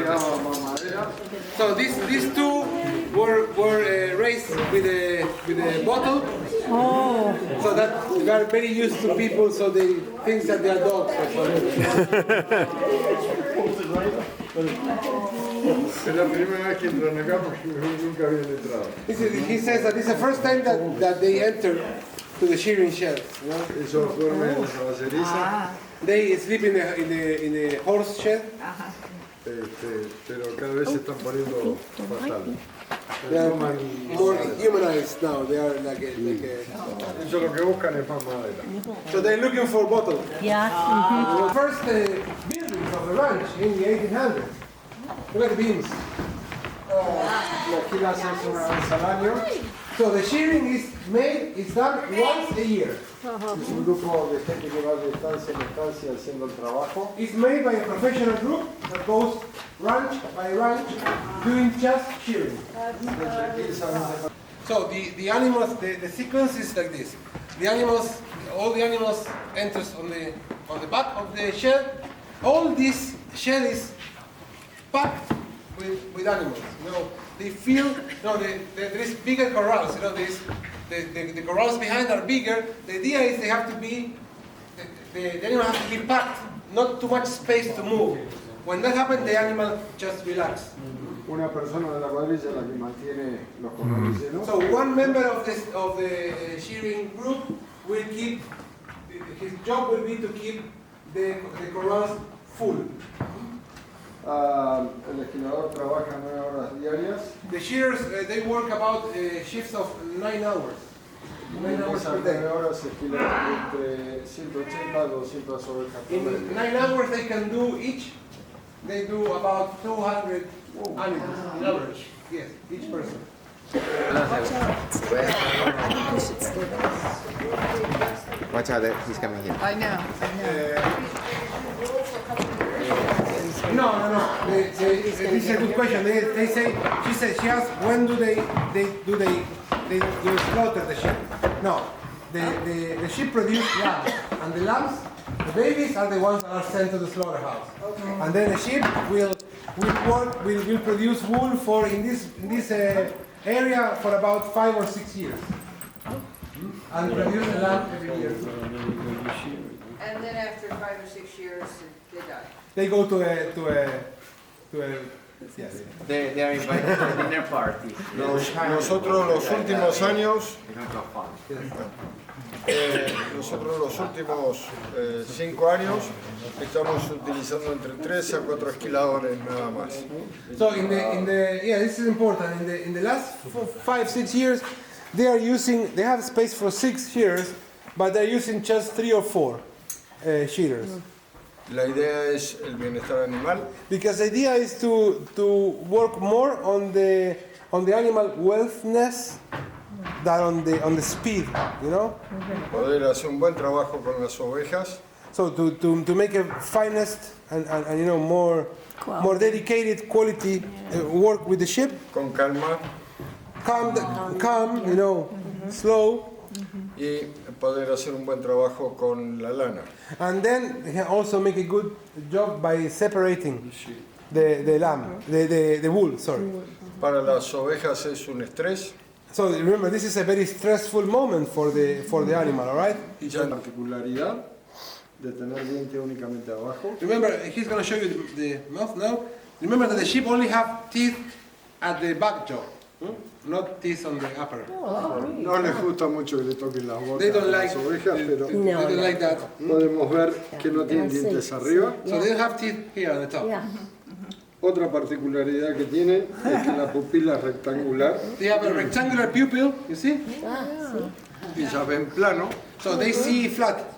cortes. So these two were raised with a bottle. Oh. So that they are very used to people, so they think that they are dogs. Es la primera vez que entran acá porque nunca habían entrado. He says that it's the first time that they enter to the shearing shed. You know? Ellos duermen en la caballeriza, They sleep in a horse shed. pero cada vez se están poniendo fatal. They are more humanized now. They are like a Ellos lo que buscan es más madera. so they're looking for bottle. Yeah. The first buildings of the ranch in the 1800s. Look at the beams. Aquí la haces una vez al año. So the shearing is done once a year. Es un grupo de gente que va de estancia en estancia haciendo el trabajo. It's made by a professional group that goes ranch by ranch doing just shearing. So the animals, the sequence is like this. The animals, all the animals enters on the back of the shed. All this shed is packed with animals. You know, they feel, there is bigger corrals. You know, the corrals behind are bigger. The idea is they have to be, the animal has to be packed, not too much space to move. When that happens, the animal just relax. Una persona de la cuadrilla es la que mantiene los corrales llenos. So one member of the shearing group will keep, his job will be to keep the corrals full. El esquilador trabaja 9 horas diarias. The shearers, they work about shifts of 9 hours. 9 hours Esas per 9 day. horas se esquilan entre 180 a 200 ovejas por In mes. 9 hours they can do each, they do about 200 animals in average. Yes, each person. Watch out, he's coming here. I know. No. This is a good question. They say, she asked, when do they slaughter the sheep? No, the sheep produce lambs, and the lambs, the babies are the ones that are sent to the slaughterhouse. Okay. And then the sheep will produce wool for in this area for about 5 or 6 years, and produce a lamb every year. And then after 5 or 6 years, they die. They go to a yes. They are invited to a dinner party. Nosotros los últimos años, nosotros los últimos 5 años estamos utilizando entre 3 a 4 esquiladores nada más. So this is important. In the last 5-6 years, they have space for 6 shearers, but they're using just 3 or 4 shearers. La idea es el bienestar animal. Because the idea is to work more on the animal wellness than on the speed, you know. Poder hacer un buen trabajo con las ovejas. So to make a finest and you know more dedicated quality work with the sheep. Con calma. Calm, you know, slow. Y poder hacer un buen trabajo con la lana. And then they can also make a good job by separating the lamb, the wool, sorry. Para las ovejas es un estrés. So remember, this is a very stressful moment for the animal, all right? Y ya la particularidad de tener diente únicamente abajo. Remember, he's going to show you the mouth now. Remember that the sheep only have teeth at the back jaw, not teeth on the upper. No les gusta mucho que le toquen las They bocas don't a like, las ovejas, pero they don't like that. podemos ver que no tienen dientes arriba. So they don't have teeth here on the top. Otra particularidad que tienen es que la pupila es rectangular They have a rectangular pupil, you see? y ya ven plano. So they see flat.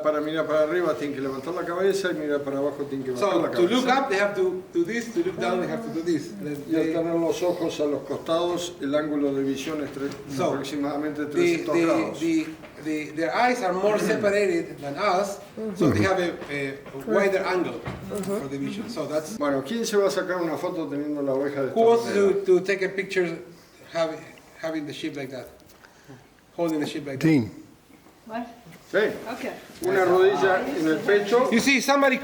Para mirar para arriba tienen que levantar la cabeza y mirar para abajo tienen que bajar So la to look cabeza. up, they have to do this. To look down, they have to do this. Y al tener los ojos a los costados, el ángulo de visión es So, aproximadamente 300 grados. their eyes are more separated than us, so they have a wider angle for the vision. So that's. Bueno, ¿quién se va a sacar una foto teniendo la oveja de esta Who wants manera? to take a picture having the sheep like that? Holding the sheep like that. Dean. What? ¿Sí? Okay. Una rodilla en el pecho. You see, somebody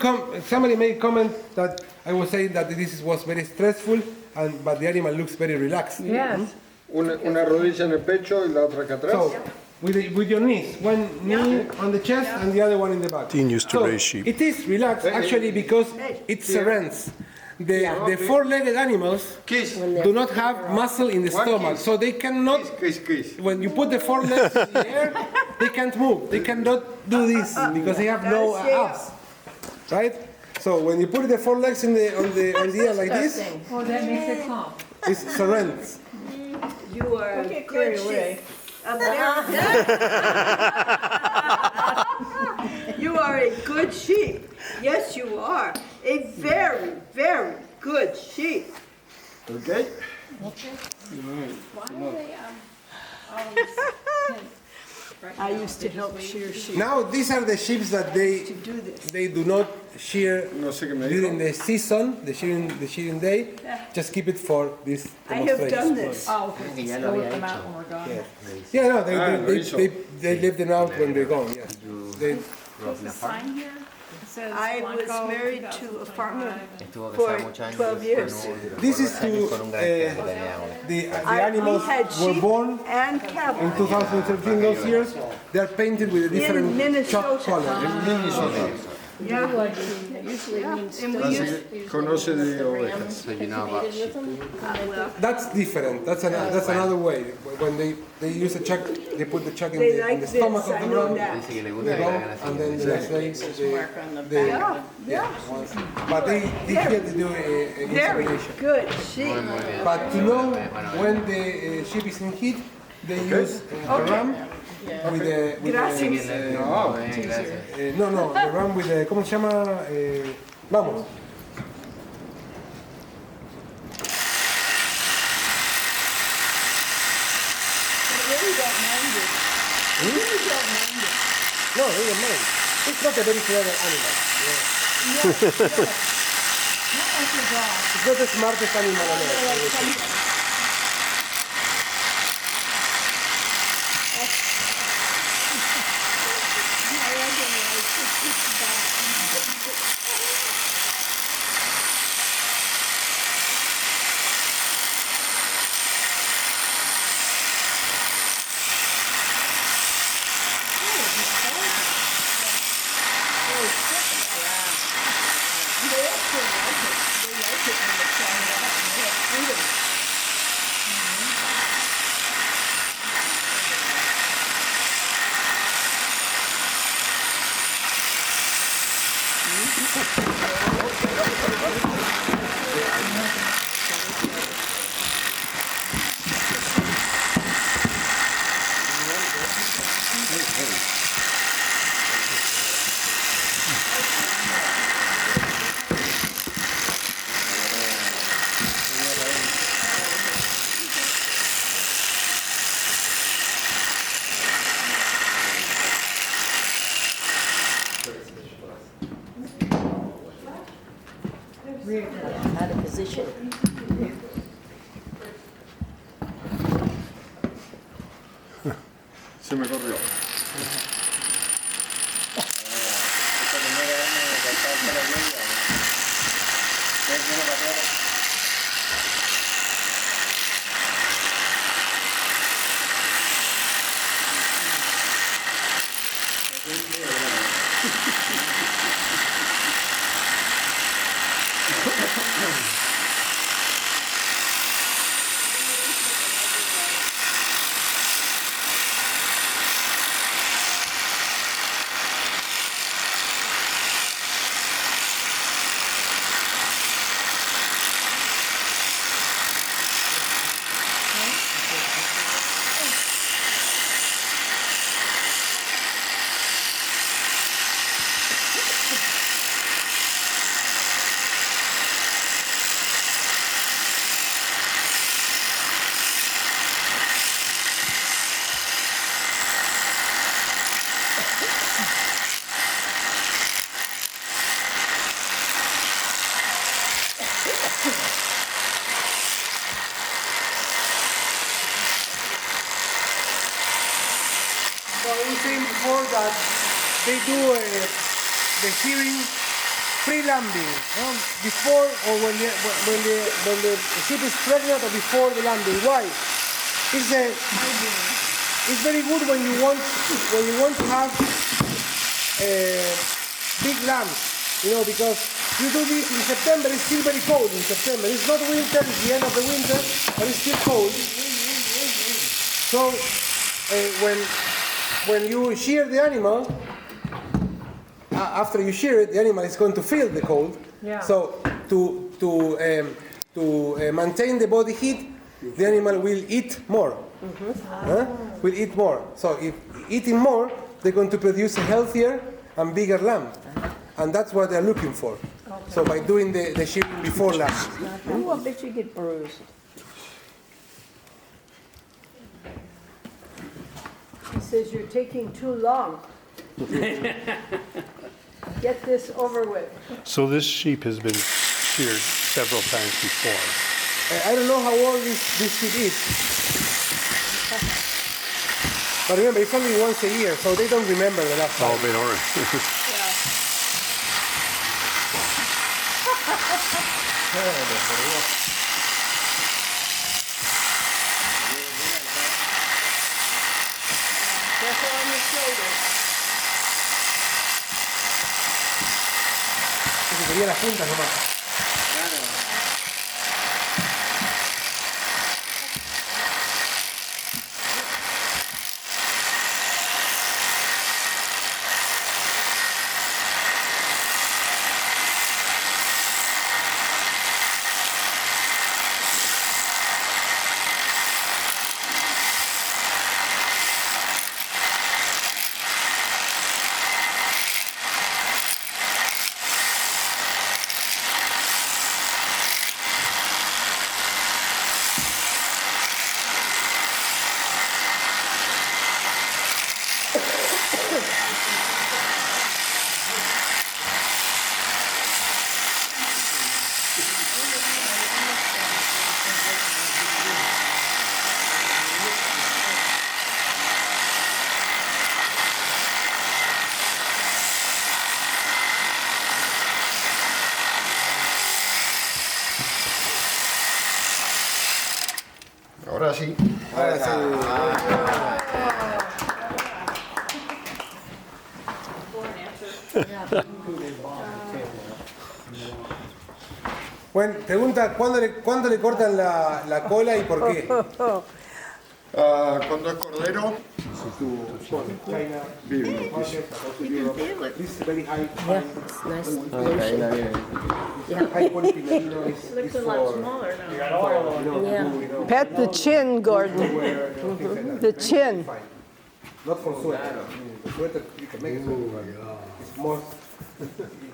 made comment that I was saying that this was very stressful, but the animal looks very relaxed. Yes. Una rodilla en el pecho y la otra acá atrás. So, with your knees, one knee on the chest and the other one in the back. Dean used to So, raise sheep. it is relaxed actually because it surrends. The four-legged animals do not have muscle in the stomach, so they cannot. Kiss. When you put the four legs in the air, they can't move. They cannot do this because they have no abs, right? So when you put the four legs on the air like this, Oh, that makes it calm. it surrends. You are a good sheep. You are a good sheep. Yes, you are. A very, very good sheep. Okay. I used to help shear sheep Now these are the sheep that they to do this. do not shear No sé qué me during dijo. the season, the shearing day. Just keep it for this I have done demonstration. this. Oh, okay. Ya So lo we'll había come out hecho. when we're gone. Yeah, no, lo hizo. they leave them out when they're gone. Yes. They, There's a sign here. It says I was Blanco married to a 2025. farmer Estuvo for casado muchos años. 12 years. this is to Con un granjero que tenía una. the We animals had were sheep born and in cattle 2013. Those years they are painted with a different chalk Minnesota. color. Yeah. Usually means And we Así used, que conoce de ovejas. So you know about sheep. That's different. That's another way. When they use a chuck, they put the chuck in they the like stomach this, of I the know ram. that. Dice que le They gusta que go, le hagan así. and then the next day mark on the they back. Yeah, but they here to do a very insemination. good sheep. But to know when the sheep is in heat, they use the ram with the Gracias. No. Gracias. no, the ram with the ¿cómo se llama? Vamos. No, they don't mind. It's not a very clever animal. It's not the smartest animal on earth. Out of position. Se me corrió. So we saying before that they do the shearing pre-lambing, before or when the sheep is pregnant or before the lambing. Why? It's very good when you want to have big lambs, because you do this in September. It's still very cold in September. It's not winter; it's the end of the winter, but it's still cold. So when you shear the animal, after you shear it, the animal is going to feel the cold. Yeah. So to maintain the body heat, the animal will eat more. Will eat more. So if eating more, they're going to produce a healthier and bigger lamb, and that's what they're looking for. Okay. So by doing the shearing before lambing. Ooh, I bet you get bruised. He says you're taking too long. Get this over with. So this sheep has been sheared several times before. I don't know how old this sheep is. But remember, it's only once a year, so they don't remember the last time. Oh, they don't. Careful on your shoulders. Eso sería las puntas nomás. Ahora sí. Ahora sí. Bueno, pregunta, ¿cuándo le cortan la cola y por qué? Cuando es cordero, This is very high. Yeah, it's nice. High quality merino is Looks a for, lot smaller now. Yeah. Pet the chin, Gordon. wear, things like that. The chin. Fine. Not for sweater. The sweater you can make it. It's more.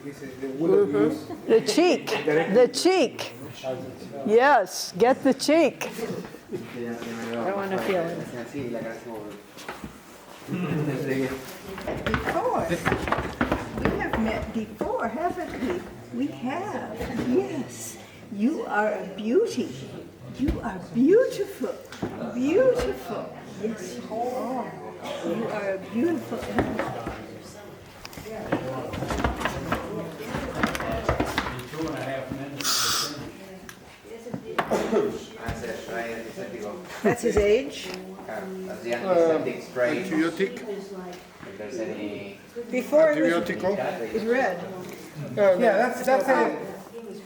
It's the wool you use. The cheek. The cheek. Yes, get the cheek. I want to feel it. Before. We have met before, haven't we? We have, yes. You are a beauty. You are beautiful. Beautiful. Yes, you are. You are a beautiful animal. That's his age? antibiótico. Before it was, Antibiótico. it's red. Yeah, that's a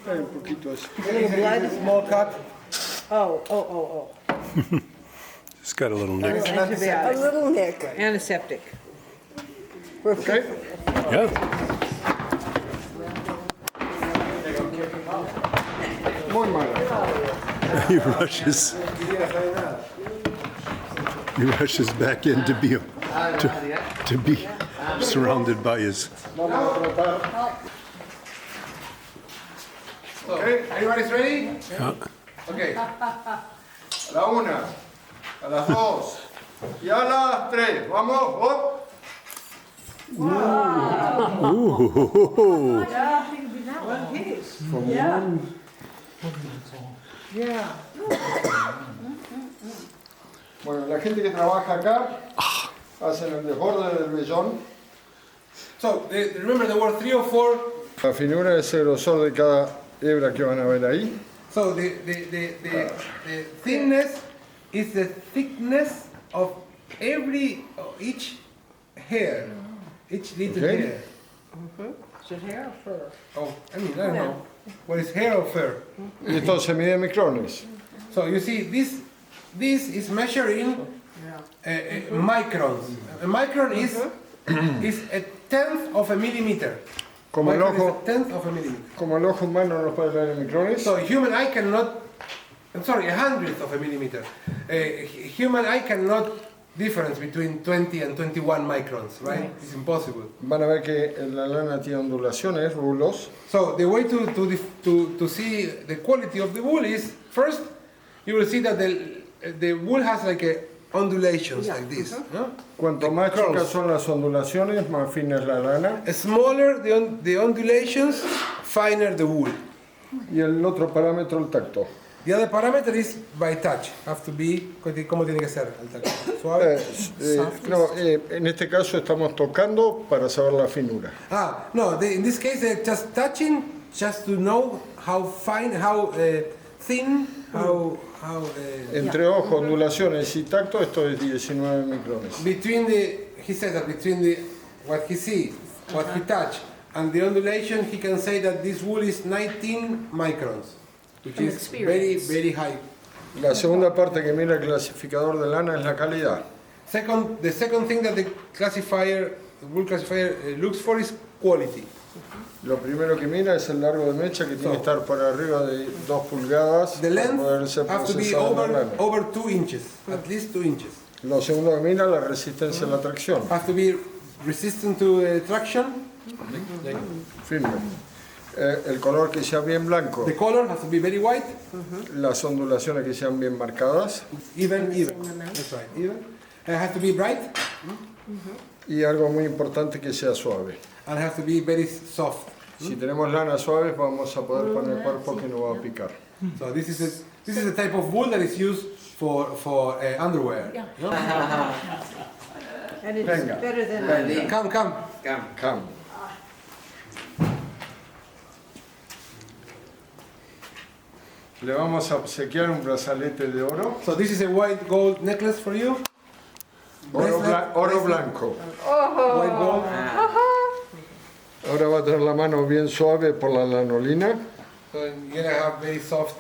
Un poquito así. blood, small cut. Oh. It's got a little nick. It's an antiseptic. A little nick. Antiseptic. Okay. Yeah. Muy malo. He rushes back in to be surrounded by his. Vamos a tratar. Okay, everybody's ready? Okay. A la una, a las dos y a las tres. Vamos, hop. Bueno, la gente que trabaja acá hacen el desborde del vellón So remember the word 3 or 4. La finura es el grosor de cada hebra que van a ver ahí. So the thinness is the thickness of each hair, each little Okay. hair. Is it hair or fur? Oh, I mean, I don't know. What is hair or fur? Y esto se mide en micrones. So you see, this is measuring microns. A micron is a tenth of a millimeter. Como el Micron is ojo, a tenth of a millimeter. como el ojo humano no puede leer en micrones. So a human eye cannot, I'm sorry, a hundredth of a millimeter. A human eye cannot difference between 20 and 21 microns, right? It's impossible. Van a ver que la lana tiene ondulaciones, rulos. So the way to see the quality of the wool is, first, you will see that the wool has like a ondulations like this. No? Cuanto más chicas son las ondulaciones, más fina es la lana. Smaller the ondulations, finer the wool. Y el otro parámetro, el tacto. The other parameter is by touch. Have to be, ¿cómo tiene que ser el tacto? Suave. En este caso estamos tocando para saber la finura. No, in this case they're just touching, just to know how fine, how thin, how Entre ojo, ondulaciones y tacto, esto es 19 micrones. he says that between what he sees, what he touch, and the ondulation, he can say that this wool is 19 microns, which From is very, experience. very high. La segunda parte que mira el clasificador de lana es la calidad. The second thing that the wool classifier looks for is quality. Lo primero que mira es el largo de mecha, que tiene que estar por arriba de 2 pulgadas The para length poder ser has to be procesado en la lana. over 2 inches, at least 2 inches. Lo segundo que mira es la resistencia a la tracción, Has to be resistant to traction. firme. El color que sea bien blanco, The color has to be very white, las ondulaciones que sean bien marcadas even. That's right, even. It has to be bright y algo muy importante que sea suave. and has to be very soft. Si tenemos lana suave vamos a poder poner cuerpo que no va a picar. So this is the type of wool that is used for underwear. No? And it's Venga. better than Come. Cam. Le vamos a obsequiar un brazalete de oro, So this is a white gold necklace for you. oro blanco. White gold. Ahora va a tener la mano bien suave por la lanolina. So you're gonna have very soft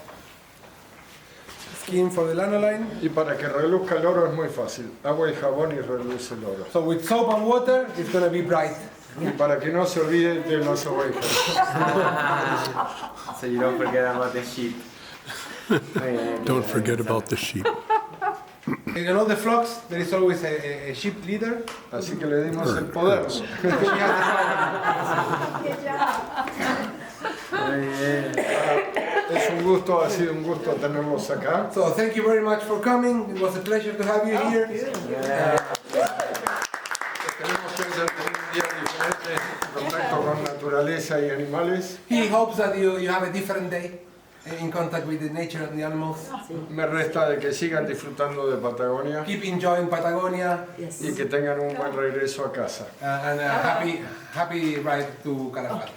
skin for the lanolin. Y para que reluzca el oro es muy fácil. Agua y jabón y reluce el oro. So with soap and water, it's gonna be bright. Y para que no se olvide de los ovejas. So you don't forget about the sheep. Don't forget about the sheep. In all the flocks, there is always a sheep leader. Así que le dimos el poder. Es un gusto, ha sido un gusto tenerlos acá. So thank you very much for coming. It was a pleasure to have you here. Esperemos que hayan tenido un día diferente en contacto con naturaleza y animales. He hopes that you have a different day in contact with the nature and the animals. Me resta de que sigan disfrutando de Patagonia Keep enjoying Patagonia y que tengan un buen regreso a casa. and a happy ride to Calafate.